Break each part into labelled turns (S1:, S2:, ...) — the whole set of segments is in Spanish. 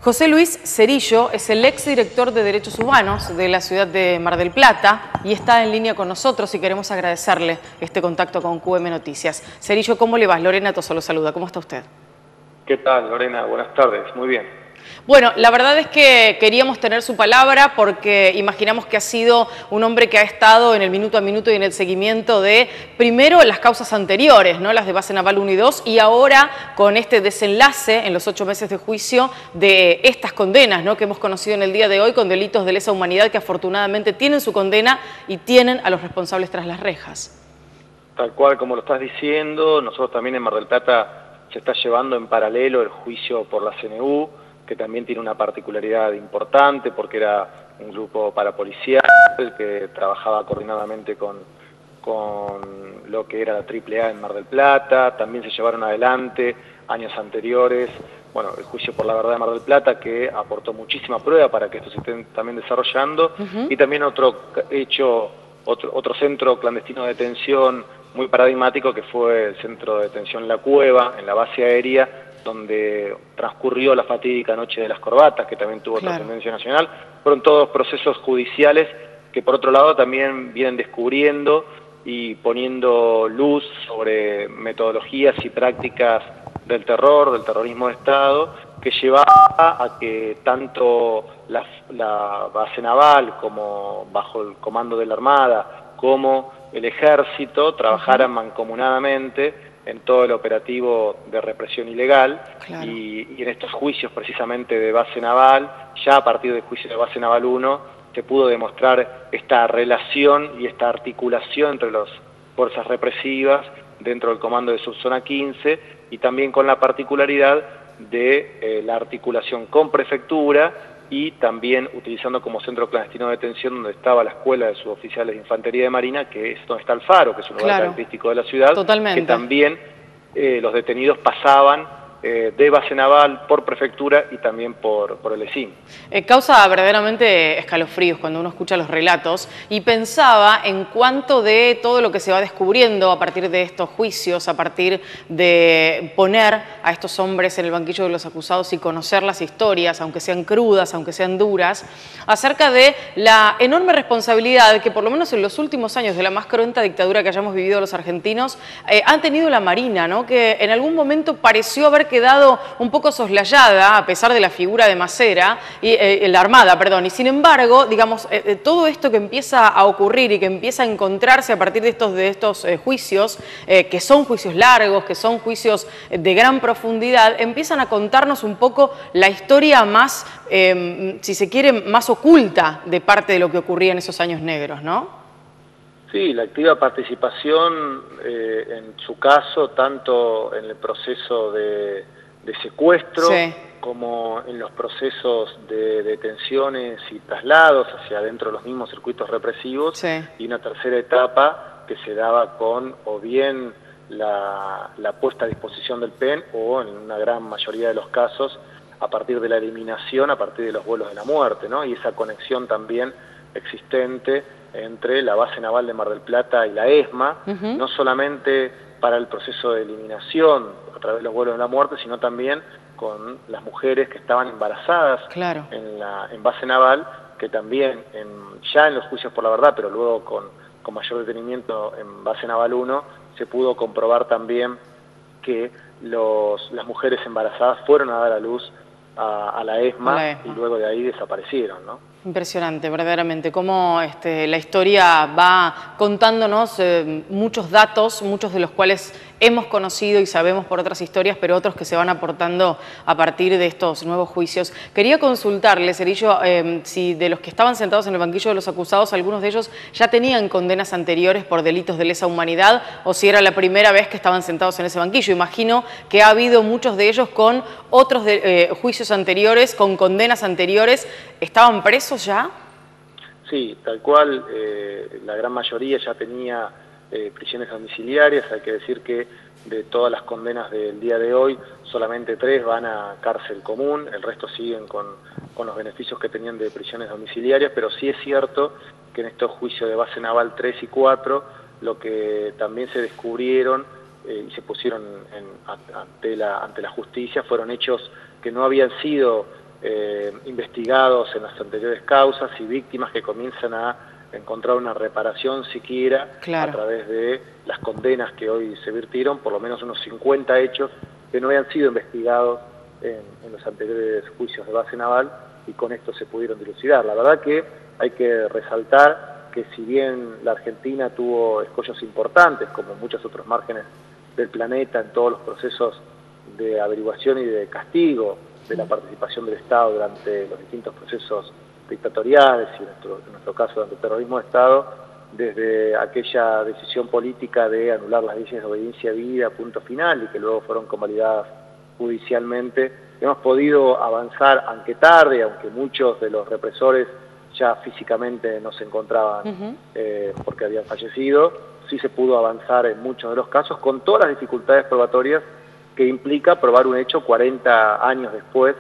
S1: José Luis Cerillo es el exdirector de Derechos Humanos de la ciudad de Mar del Plata y está en línea con nosotros y queremos agradecerle este contacto con QM Noticias. Cerillo, ¿cómo le va? Lorena Toso lo saluda. ¿Cómo está usted?
S2: ¿Qué tal, Lorena? Buenas tardes. Muy bien.
S1: Bueno, la verdad es que queríamos tener su palabra porque imaginamos que ha sido un hombre que ha estado en el minuto a minuto y en el seguimiento de, primero, las causas anteriores, ¿no? Las de base naval 1 y 2, y ahora con este desenlace en los 8 meses de juicio de estas condenas, ¿no? Que hemos conocido en el día de hoy con delitos de lesa humanidad que afortunadamente tienen su condena y tienen a los responsables tras las rejas.
S2: Tal cual como lo estás diciendo, nosotros también en Mar del Plata se está llevando en paralelo el juicio por la CNU, que también tiene una particularidad importante porque era un grupo parapolicial que trabajaba coordinadamente con lo que era la AAA en Mar del Plata. También se llevaron adelante años anteriores, bueno, el juicio por la verdad de Mar del Plata, que aportó muchísima prueba para que esto se esté también desarrollando, y también otro hecho, otro centro clandestino de detención muy paradigmático, que fue el centro de detención La Cueva, en la base aérea, donde transcurrió la fatídica noche de las corbatas, que también tuvo trascendencia nacional. Fueron todos procesos judiciales que, por otro lado, también vienen descubriendo y poniendo luz sobre metodologías y prácticas del terror, del terrorismo de Estado, que llevaba a que tanto la base naval, como bajo el comando de la Armada, como el Ejército, trabajaran mancomunadamente en todo el operativo de represión ilegal, y en estos juicios precisamente de base naval, ya a partir del juicio de base naval 1, se pudo demostrar esta relación y esta articulación entre las fuerzas represivas dentro del comando de Subzona 15, y también con la particularidad de la articulación con prefectura, y también utilizando como centro clandestino de detención donde estaba la Escuela de Suboficiales de Infantería de Marina, que es donde está el Faro, que es un lugar característico de la ciudad.
S1: Totalmente.
S2: Que también los detenidos pasaban de base naval por prefectura y también por el ESIM.
S1: Causa verdaderamente escalofríos cuando uno escucha los relatos, y pensaba en cuánto de todo lo que se va descubriendo a partir de estos juicios, a partir de poner a estos hombres en el banquillo de los acusados y conocer las historias, aunque sean crudas, aunque sean duras, acerca de la enorme responsabilidad que por lo menos en los últimos años de la más cruenta dictadura que hayamos vivido los argentinos, han tenido la Marina, ¿no? Que en algún momento pareció haber quedado un poco soslayada a pesar de la figura de Macera, la Armada, perdón, y sin embargo, digamos, todo esto que empieza a ocurrir y que empieza a encontrarse a partir de estos juicios, que son juicios largos, que son juicios de gran profundidad, empiezan a contarnos un poco la historia más, si se quiere, más oculta de parte de lo que ocurría en esos años negros, ¿no?
S2: Sí, la activa participación, en su caso, tanto en el proceso de secuestro, como en los procesos de detenciones y traslados hacia adentro de los mismos circuitos represivos, y una tercera etapa que se daba con o bien la puesta a disposición del PEN, o en una gran mayoría de los casos a partir de la eliminación, a partir de los vuelos de la muerte, ¿no? Y esa conexión también existente entre la base naval de Mar del Plata y la ESMA, no solamente para el proceso de eliminación a través de los vuelos de la muerte, sino también con las mujeres que estaban embarazadas en base naval, que también ya en los juicios por la verdad, pero luego con mayor detenimiento en base naval 1, se pudo comprobar también que las mujeres embarazadas fueron a dar a luz a la ESMA, y luego de ahí desaparecieron, ¿no?
S1: Impresionante, verdaderamente, cómo la historia va contándonos muchos datos, muchos de los cuales hemos conocido y sabemos por otras historias, pero otros que se van aportando a partir de estos nuevos juicios. Quería consultarle, Cerillo, si de los que estaban sentados en el banquillo de los acusados, algunos de ellos ya tenían condenas anteriores por delitos de lesa humanidad, o si era la primera vez que estaban sentados en ese banquillo. Imagino que ha habido muchos de ellos con otros juicios anteriores, con condenas anteriores. ¿Estaban presos ya?
S2: Sí, tal cual, la gran mayoría ya tenía prisiones domiciliarias. Hay que decir que de todas las condenas del día de hoy, solamente 3 van a cárcel común, el resto siguen con los beneficios que tenían de prisiones domiciliarias, pero sí es cierto que en estos juicios de base naval 3 y 4, lo que también se descubrieron y se pusieron ante la justicia fueron hechos que no habían sido investigados en las anteriores causas y víctimas que comienzan a encontrar una reparación siquiera a través de las condenas que hoy se virtieron, por lo menos unos 50 hechos que no habían sido investigados en los anteriores juicios de base naval y con esto se pudieron dilucidar. La verdad que hay que resaltar que si bien la Argentina tuvo escollos importantes, como muchos otros márgenes del planeta, en todos los procesos de averiguación y de castigo de la participación del Estado durante los distintos procesos dictatoriales y en nuestro caso durante el terrorismo de Estado, desde aquella decisión política de anular las leyes de obediencia a vida, punto final, y que luego fueron convalidadas judicialmente, hemos podido avanzar, aunque tarde, aunque muchos de los represores ya físicamente no se encontraban porque habían fallecido, sí se pudo avanzar en muchos de los casos con todas las dificultades probatorias que implica probar un hecho 40 años después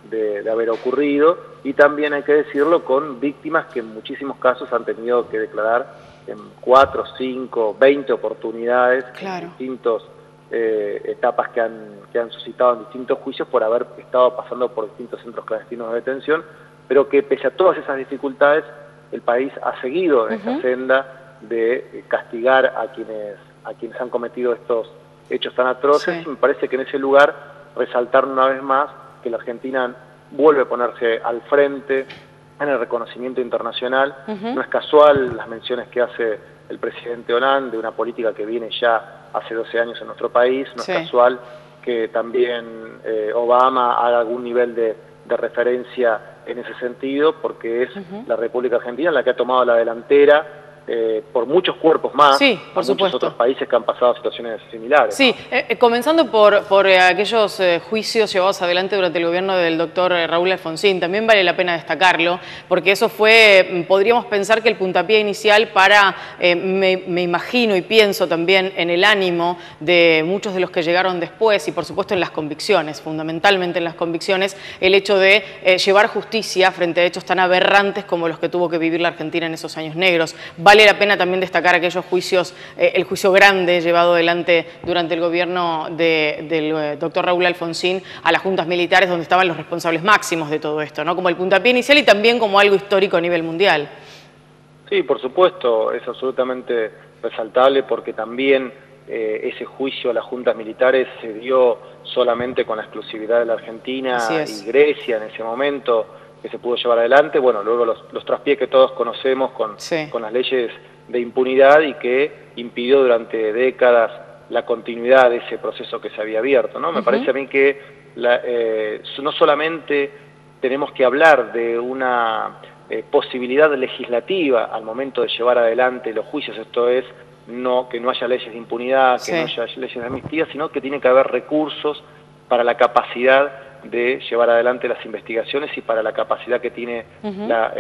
S2: de haber ocurrido, y también hay que decirlo con víctimas que en muchísimos casos han tenido que declarar en 4, 5, 20 oportunidades en distintas etapas que han suscitado en distintos juicios por haber estado pasando por distintos centros clandestinos de detención, pero que pese a todas esas dificultades el país ha seguido en esa senda de castigar a quienes han cometido estos hechos tan atroces. Y me parece que en ese lugar resaltar una vez más que la Argentina vuelve a ponerse al frente en el reconocimiento internacional. No es casual las menciones que hace el presidente Hollande de una política que viene ya hace 12 años en nuestro país. No es casual que también Obama haga algún nivel de referencia en ese sentido, porque es la República Argentina la que ha tomado la delantera por muchos cuerpos más, por muchos otros países que han pasado situaciones similares.
S1: Sí, comenzando por aquellos juicios llevados adelante durante el gobierno del doctor Raúl Alfonsín, también vale la pena destacarlo, porque eso fue, podríamos pensar que el puntapié inicial para, me imagino y pienso también en el ánimo de muchos de los que llegaron después y por supuesto en las convicciones, fundamentalmente en las convicciones, el hecho de llevar justicia frente a hechos tan aberrantes como los que tuvo que vivir la Argentina en esos años negros. Vale la pena también destacar aquellos juicios, el juicio grande llevado adelante durante el gobierno del doctor Raúl Alfonsín a las juntas militares, donde estaban los responsables máximos de todo esto, ¿no? Como el puntapié inicial y también como algo histórico a nivel mundial.
S2: Sí, por supuesto, es absolutamente resaltable porque también ese juicio a las juntas militares se dio solamente con la exclusividad de la Argentina y Grecia en ese momento, que se pudo llevar adelante. Bueno, luego los traspiés que todos conocemos con las leyes de impunidad y que impidió durante décadas la continuidad de ese proceso que se había abierto, ¿no? Me parece a mí que no solamente tenemos que hablar de una posibilidad legislativa al momento de llevar adelante los juicios, esto es, que no haya leyes de impunidad, que no haya leyes de amnistía, sino que tiene que haber recursos para la capacidad de llevar adelante las investigaciones y para la capacidad que tiene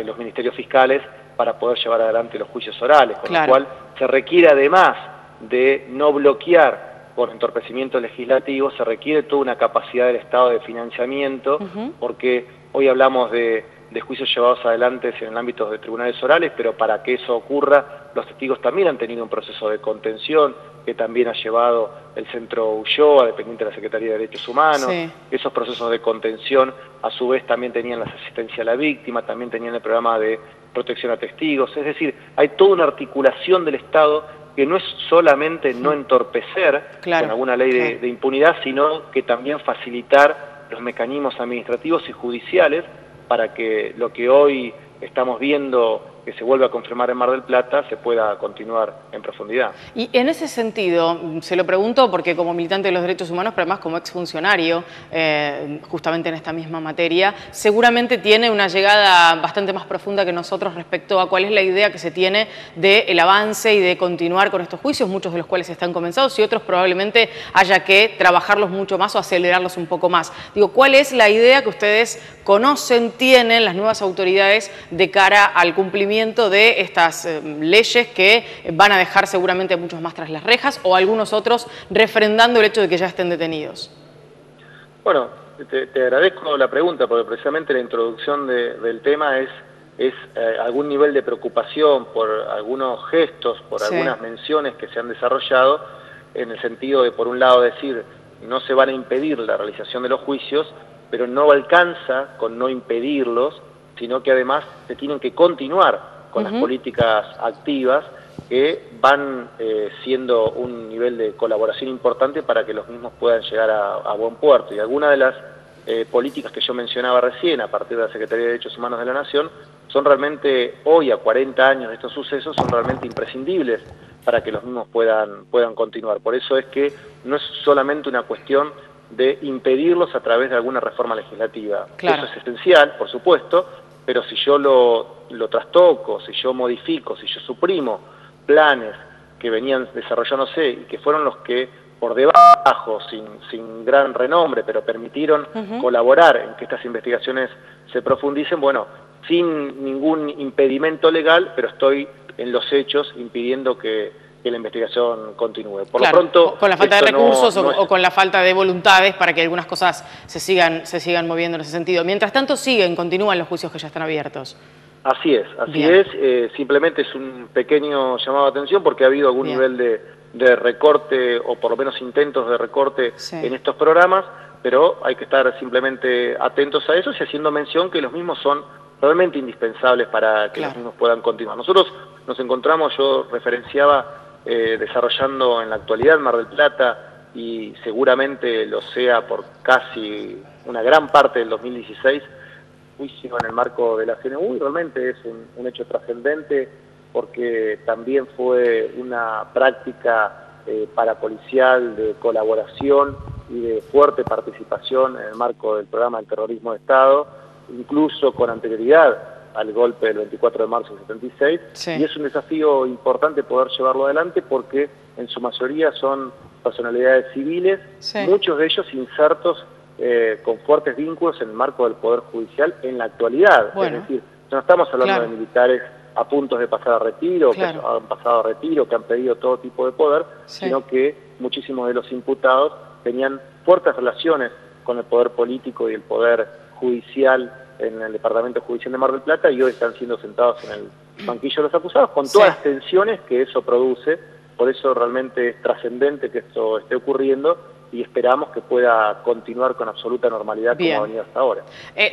S2: los ministerios fiscales para poder llevar adelante los juicios orales, con lo cual se requiere, además de no bloquear por entorpecimiento legislativo, se requiere toda una capacidad del Estado de financiamiento, porque hoy hablamos de juicios llevados adelante en el ámbito de tribunales orales, pero para que eso ocurra, los testigos también han tenido un proceso de contención que también ha llevado el Centro Ulloa, dependiente de la Secretaría de Derechos Humanos. Esos procesos de contención, a su vez, también tenían la asistencia a la víctima, también tenían el programa de protección a testigos. Es decir, hay toda una articulación del Estado que no es solamente no entorpecer con alguna ley de impunidad, sino que también facilitar los mecanismos administrativos y judiciales para que lo que hoy estamos viendo que se vuelve a confirmar en Mar del Plata se pueda continuar en profundidad.
S1: Y en ese sentido, se lo pregunto porque como militante de los derechos humanos, pero además como exfuncionario, justamente en esta misma materia, seguramente tiene una llegada bastante más profunda que nosotros respecto a cuál es la idea que se tiene del avance y de continuar con estos juicios, muchos de los cuales están comenzados y otros probablemente haya que trabajarlos mucho más o acelerarlos un poco más. Digo, ¿cuál es la idea que ustedes conocen, tienen las nuevas autoridades de cara al cumplimiento de estas leyes que van a dejar seguramente a muchos más tras las rejas o algunos otros refrendando el hecho de que ya estén detenidos?
S2: Bueno, te agradezco la pregunta porque precisamente la introducción del tema es algún nivel de preocupación por algunos gestos, por algunas menciones que se han desarrollado en el sentido de, por un lado, decir no se van a impedir la realización de los juicios, pero no alcanza con no impedirlos, sino que además se tienen que continuar con las políticas activas que van siendo un nivel de colaboración importante para que los mismos puedan llegar a buen puerto. Y algunas de las políticas que yo mencionaba recién, a partir de la Secretaría de Derechos Humanos de la Nación, son realmente, hoy a 40 años de estos sucesos, son realmente imprescindibles para que los mismos puedan continuar. Por eso es que no es solamente una cuestión de impedirlos a través de alguna reforma legislativa.
S1: Claro.
S2: Eso es esencial, por supuesto, pero si yo lo trastoco, si yo modifico, si yo suprimo planes que venían desarrollándose y que fueron los que por debajo, sin gran renombre, pero permitieron colaborar en que estas investigaciones se profundicen, bueno, sin ningún impedimento legal, pero estoy en los hechos impidiendo que la investigación continúe. Por lo pronto,
S1: con la falta de recursos o con la falta de voluntades para que algunas cosas se sigan moviendo en ese sentido. Mientras tanto, continúan los juicios que ya están abiertos.
S2: Así es. Simplemente es un pequeño llamado de atención porque ha habido algún nivel de recorte, o por lo menos intentos de recorte en estos programas, pero hay que estar simplemente atentos a eso y haciendo mención que los mismos son realmente indispensables para que los mismos puedan continuar. Nosotros nos encontramos, yo referenciaba, desarrollando en la actualidad en Mar del Plata, y seguramente lo sea por casi una gran parte del 2016, juicio en el marco de la CNU, y realmente es un hecho trascendente porque también fue una práctica parapolicial de colaboración y de fuerte participación en el marco del programa del terrorismo de Estado, incluso con anterioridad al golpe del 24 de marzo del 76, y es un desafío importante poder llevarlo adelante porque en su mayoría son personalidades civiles, muchos de ellos insertos con fuertes vínculos en el marco del Poder Judicial en la actualidad. Es decir, no estamos hablando de militares a puntos de pasar a retiro, que han pasado a retiro, que han pedido todo tipo de poder, sino que muchísimos de los imputados tenían fuertes relaciones con el poder político y el poder judicial en el Departamento Judicial de Mar del Plata, y hoy están siendo sentados en el banquillo de los acusados, con todas las tensiones que eso produce. Por eso realmente es trascendente que esto esté ocurriendo, y esperamos que pueda continuar con absoluta normalidad como ha venido hasta ahora.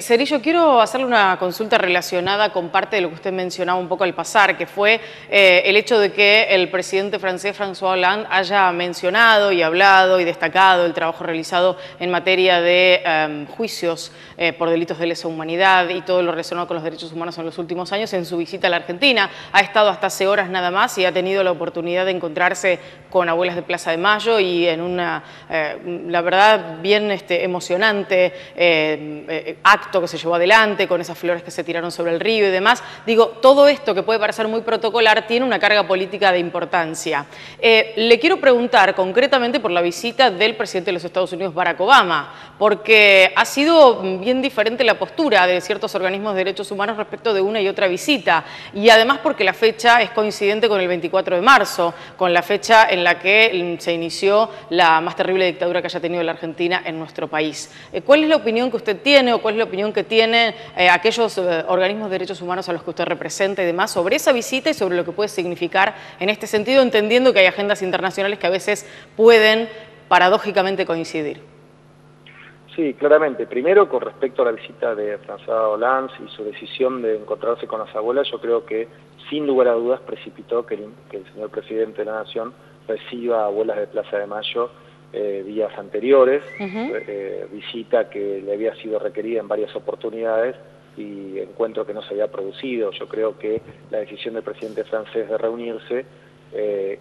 S1: Cerillo, quiero hacerle una consulta relacionada con parte de lo que usted mencionaba un poco al pasar, que fue el hecho de que el presidente francés François Hollande haya mencionado y hablado y destacado el trabajo realizado en materia de juicios por delitos de lesa humanidad y todo lo relacionado con los derechos humanos en los últimos años en su visita a la Argentina. Ha estado hasta hace horas nada más y ha tenido la oportunidad de encontrarse con abuelas de Plaza de Mayo y en una... la verdad, bien emocionante acto que se llevó adelante con esas flores que se tiraron sobre el río y demás. Digo, todo esto que puede parecer muy protocolar tiene una carga política de importancia. Le quiero preguntar concretamente por la visita del presidente de los Estados Unidos, Barack Obama, porque ha sido bien diferente la postura de ciertos organismos de derechos humanos respecto de una y otra visita, y además porque la fecha es coincidente con el 24 de marzo, con la fecha en la que se inició la más terrible dictadura que haya tenido la Argentina en nuestro país. ¿Cuál es la opinión que usted tiene o cuál es la opinión que tienen aquellos organismos de derechos humanos a los que usted representa y demás sobre esa visita y sobre lo que puede significar en este sentido, entendiendo que hay agendas internacionales que a veces pueden paradójicamente coincidir?
S2: Sí, claramente. Primero, con respecto a la visita de François Hollande y su decisión de encontrarse con las abuelas, yo creo que sin lugar a dudas precipitó que el señor presidente de la Nación reciba abuelas de Plaza de Mayo días anteriores, visita que le había sido requerida en varias oportunidades y encuentro que no se había producido. Yo creo que la decisión del presidente francés de reunirse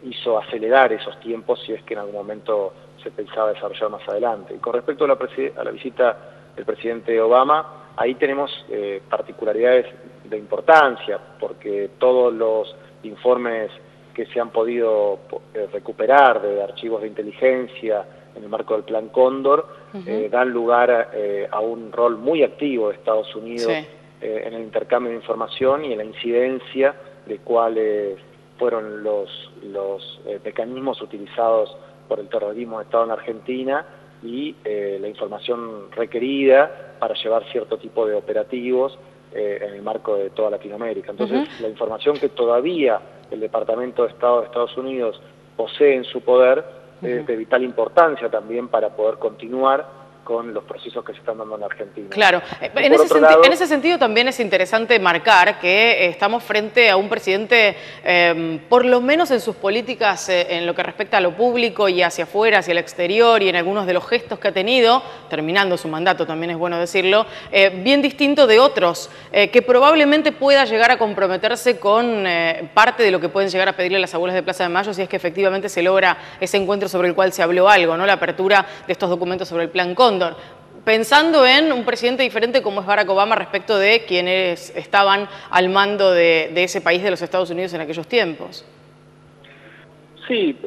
S2: hizo acelerar esos tiempos si es que en algún momento se pensaba desarrollar más adelante. Y con respecto a la visita del presidente Obama, ahí tenemos particularidades de importancia, porque todos los informes que se han podido recuperar de archivos de inteligencia en el marco del Plan Cóndor dan lugar a un rol muy activo de Estados Unidos en el intercambio de información y en la incidencia de cuáles fueron los mecanismos utilizados por el terrorismo de Estado en Argentina y la información requerida para llevar cierto tipo de operativos en el marco de toda Latinoamérica. Entonces, la información que todavía el Departamento de Estado de Estados Unidos posee en su poder es de vital importancia también para poder continuar con los procesos que se están dando en Argentina.
S1: Claro, en ese sentido también es interesante marcar que estamos frente a un presidente, por lo menos en sus políticas, en lo que respecta a lo público y hacia afuera, hacia el exterior, y en algunos de los gestos que ha tenido, terminando su mandato, también es bueno decirlo, bien distinto de otros, que probablemente pueda llegar a comprometerse con parte de lo que pueden llegar a pedirle las abuelas de Plaza de Mayo, si es que efectivamente se logra ese encuentro sobre el cual se habló algo, ¿no? La apertura de estos documentos sobre el Plan Cóndor. Pensando en un presidente diferente como es Barack Obama respecto de quienes estaban al mando de ese país de los Estados Unidos en aquellos tiempos.
S2: Sí,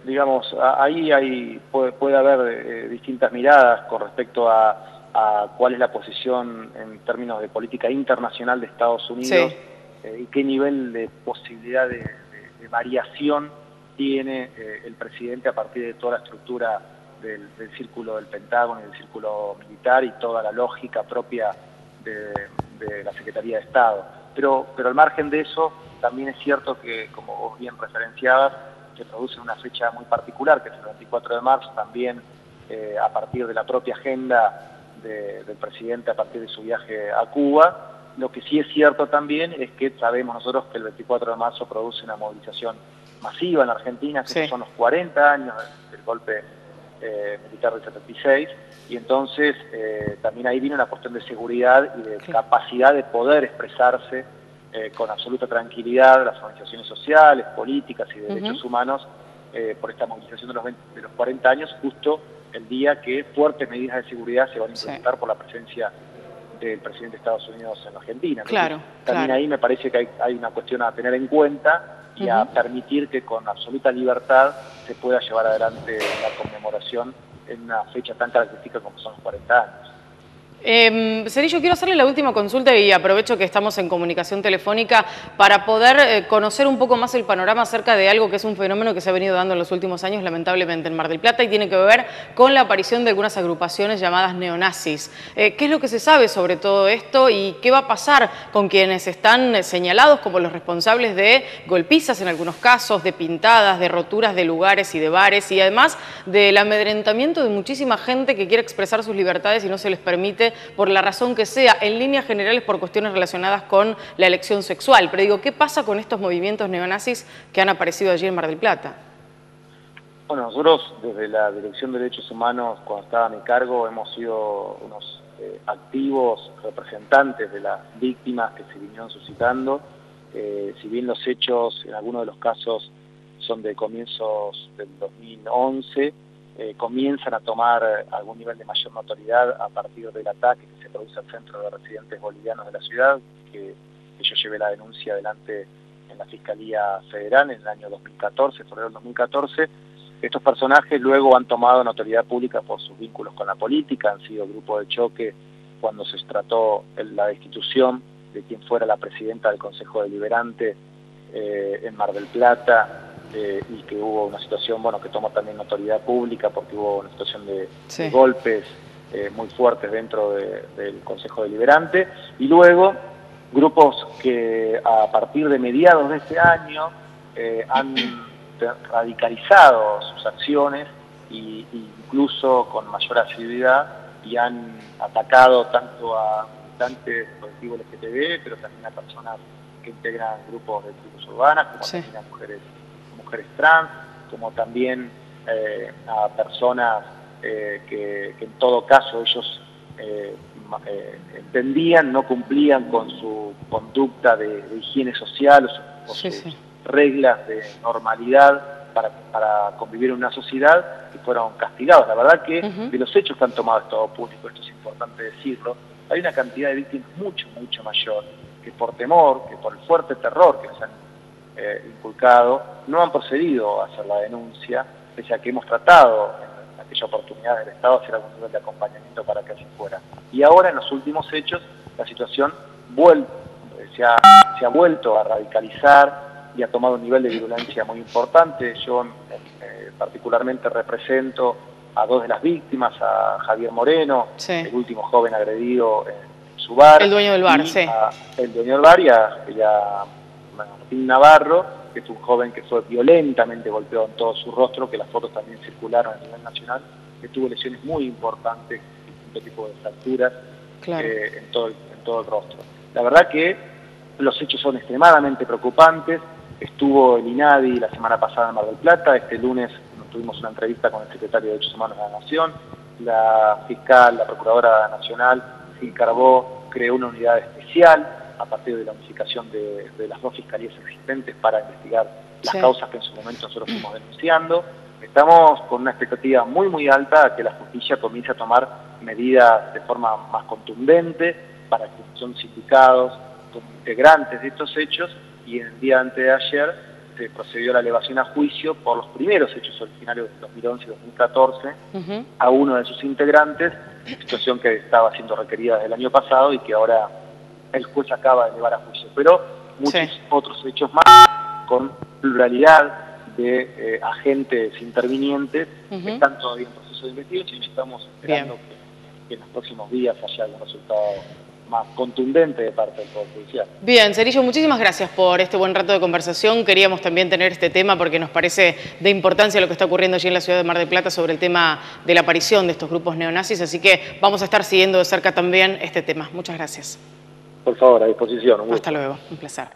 S2: digamos, ahí puede haber distintas miradas con respecto a cuál es la posición en términos de política internacional de Estados Unidos, sí, y qué nivel de posibilidad de variación tiene el presidente a partir de toda la estructura del círculo del Pentágono y del círculo militar y toda la lógica propia de la Secretaría de Estado. Pero al margen de eso, también es cierto que, como vos bien referenciabas, se produce una fecha muy particular, que es el 24 de marzo, también a partir de la propia agenda del presidente, a partir de su viaje a Cuba. Lo que sí es cierto también es que sabemos nosotros que el 24 de marzo produce una movilización masiva en la Argentina, que sí, son los 40 años del golpe militar del 76, y entonces también ahí viene una cuestión de seguridad y de capacidad de poder expresarse con absoluta tranquilidad las organizaciones sociales, políticas y de derechos humanos por esta movilización de los 40 años, justo el día que fuertes medidas de seguridad se van a implementar por la presencia del presidente de Estados Unidos en Argentina. Entonces, también ahí me parece que hay una cuestión a tener en cuenta y a permitir que con absoluta libertad se pueda llevar adelante la conmemoración en una fecha tan característica como son los 40 años.
S1: Cerillo, quiero hacerle la última consulta y aprovecho que estamos en comunicación telefónica para poder conocer un poco más el panorama acerca de algo que es un fenómeno que se ha venido dando en los últimos años, lamentablemente, en Mar del Plata, y tiene que ver con la aparición de algunas agrupaciones llamadas neonazis. ¿Qué es lo que se sabe sobre todo esto y qué va a pasar con quienes están señalados como los responsables de golpizas en algunos casos, de pintadas, de roturas de lugares y de bares, y además del amedrentamiento de muchísima gente que quiere expresar sus libertades y no se les permite por la razón que sea, en líneas generales por cuestiones relacionadas con la elección sexual? Pero digo, ¿qué pasa con estos movimientos neonazis que han aparecido allí en Mar del Plata?
S2: Bueno, nosotros desde la Dirección de Derechos Humanos, cuando estaba a mi cargo, hemos sido unos activos representantes de las víctimas que se vinieron suscitando. Si bien los hechos, en algunos de los casos, son de comienzos del 2011, comienzan a tomar algún nivel de mayor notoriedad a partir del ataque que se produce al centro de residentes bolivianos de la ciudad, que yo llevé la denuncia adelante en la Fiscalía Federal en el año 2014, febrero del 2014. Estos personajes luego han tomado notoriedad pública por sus vínculos con la política, han sido grupo de choque cuando se trató la destitución de quien fuera la presidenta del Consejo Deliberante en Mar del Plata, y que hubo una situación, bueno, que tomó también notoriedad pública porque hubo una situación de golpes muy fuertes dentro del Consejo Deliberante, y luego grupos que a partir de mediados de este año han radicalizado sus acciones y incluso con mayor asiduidad, y han atacado tanto a militantes del colectivo LGTB, pero también a personas que integran grupos de tribus urbanas, como también a mujeres trans, como también a personas que en todo caso ellos entendían, no cumplían con su conducta de higiene social o sus reglas de normalidad para convivir en una sociedad, y fueron castigados. La verdad que de los hechos que han tomado Estado público, esto es importante decirlo, hay una cantidad de víctimas mucho mayor, que por temor, que por el fuerte terror que les han inculcado, no han procedido a hacer la denuncia, pese a que hemos tratado en aquella oportunidad del Estado hacer algún nivel de acompañamiento para que así fuera. Y ahora, en los últimos hechos, la situación se ha vuelto a radicalizar y ha tomado un nivel de virulencia muy importante. Yo particularmente represento a dos de las víctimas, a Javier Moreno, el último joven agredido en su bar.
S1: El dueño del bar,
S2: el dueño del bar, y a Martín Navarro, que es un joven que fue violentamente golpeado en todo su rostro, que las fotos también circularon a nivel nacional, que tuvo lesiones muy importantes distintos tipos de fracturas
S1: Claro.
S2: en todo el rostro. La verdad que los hechos son extremadamente preocupantes. Estuvo el INADI la semana pasada en Mar del Plata, este lunes tuvimos una entrevista con el secretario de Derechos Humanos de la Nación, la fiscal, la procuradora nacional, Gil Carbó, creó una unidad especial a partir de la unificación de las dos fiscalías existentes para investigar las causas que en su momento nosotros fuimos denunciando. Estamos con una expectativa muy alta a que la justicia comience a tomar medidas de forma más contundente para que son sindicados como integrantes de estos hechos, y en el día antes de ayer se procedió a la elevación a juicio por los primeros hechos originarios de 2011 y 2014 a uno de sus integrantes, situación que estaba siendo requerida desde el año pasado y que ahora el juez acaba de elevar a juicio. Pero muchos otros hechos más, con pluralidad de agentes intervinientes, están todavía en proceso de investigación y estamos esperando que en los próximos días haya algún resultado más contundente de parte del Poder Judicial.
S1: Bien, Cerillo, muchísimas gracias por este buen rato de conversación. Queríamos también tener este tema porque nos parece de importancia lo que está ocurriendo allí en la ciudad de Mar del Plata sobre el tema de la aparición de estos grupos neonazis, así que vamos a estar siguiendo de cerca también este tema. Muchas gracias.
S2: Por favor, a disposición.
S1: Hasta luego, un placer.